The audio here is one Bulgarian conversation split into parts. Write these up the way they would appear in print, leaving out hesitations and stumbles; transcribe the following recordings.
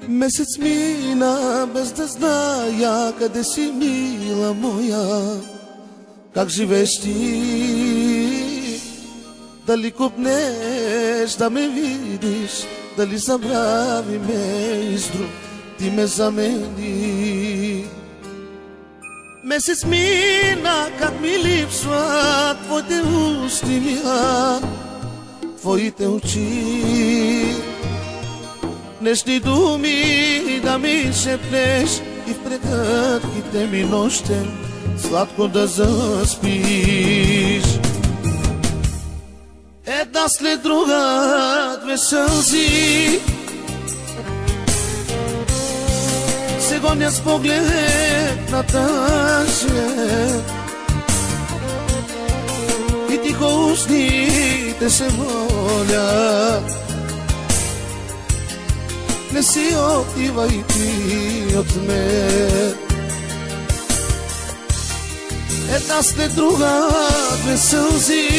Месец мина без да зная къде си, мила моя. Как живееш ти? Дали купнеш да ме видиш? Дали забрави ме и с друг ти ме замени? Месец мина, как ми липсва твоите устни, мила, твоите очи. Нежни думи да ми шепнеш и в прегръдките ми нощем сладко да заспиш. Една след друга две сълзи се гонят с поглед на тъжен и тихо устните се молят: не си отивай ти от мен. Една след друга две сълзи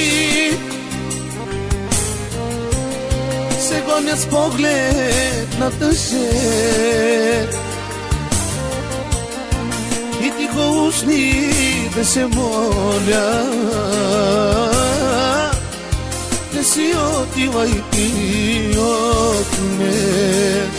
се гонят с поглед на тъжен и тихо устните се молят: не си отивай ти от мен.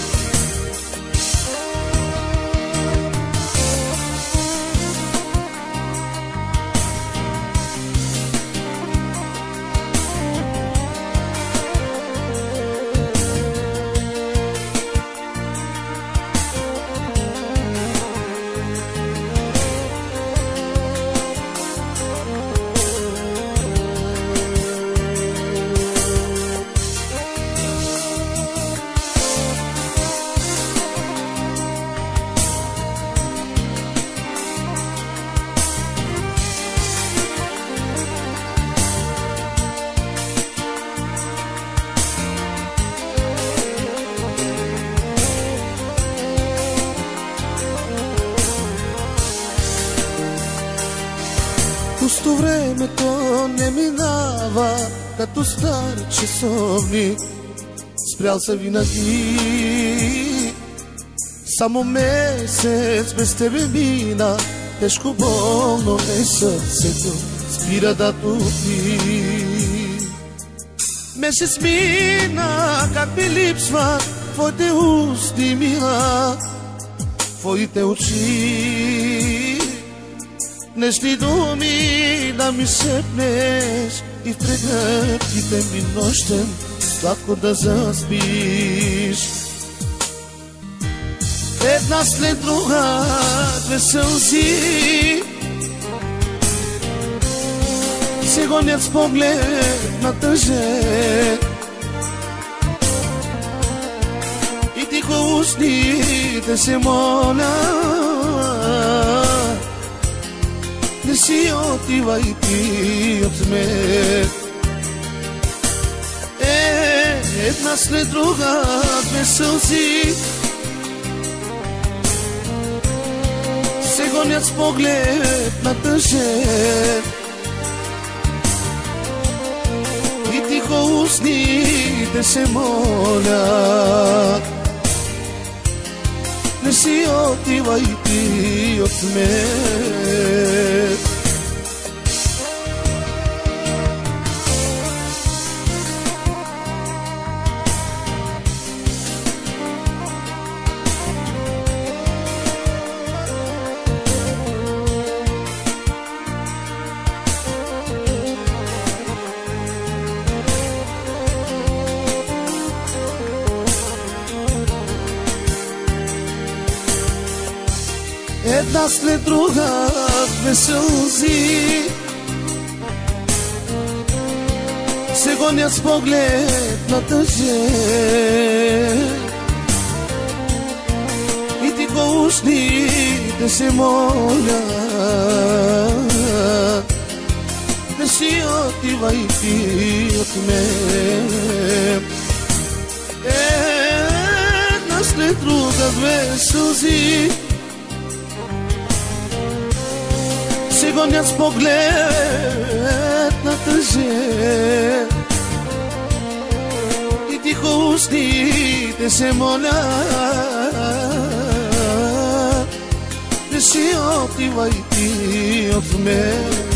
Пусто времето не минава като стар часовник, спрял се винаги. Само месец без тебе мина, тежко болно е сърцето, спира да топи. Месец мина, как ми липсват твоите устни, мила, твоите очи. Нежни думи да ми шепнеш и в прегръдките ми нощем сладко да заспиш. Една след друга две сълзи се гонят с поглед на тъжен и тихо устните се молят: не си отивай ти от мен. Една след друга две сълзи се гонят с поглед на тъжен и тихо устните се молят: не си отивай ти от мен. Една след друга две сълзи се гонят с поглед на тъжен и тихо устните се молят: не си отивай ти от мен. Една след друга две сълзи гонят с поглед на тъже и тихо устните се молят: не си отивай ти от мен.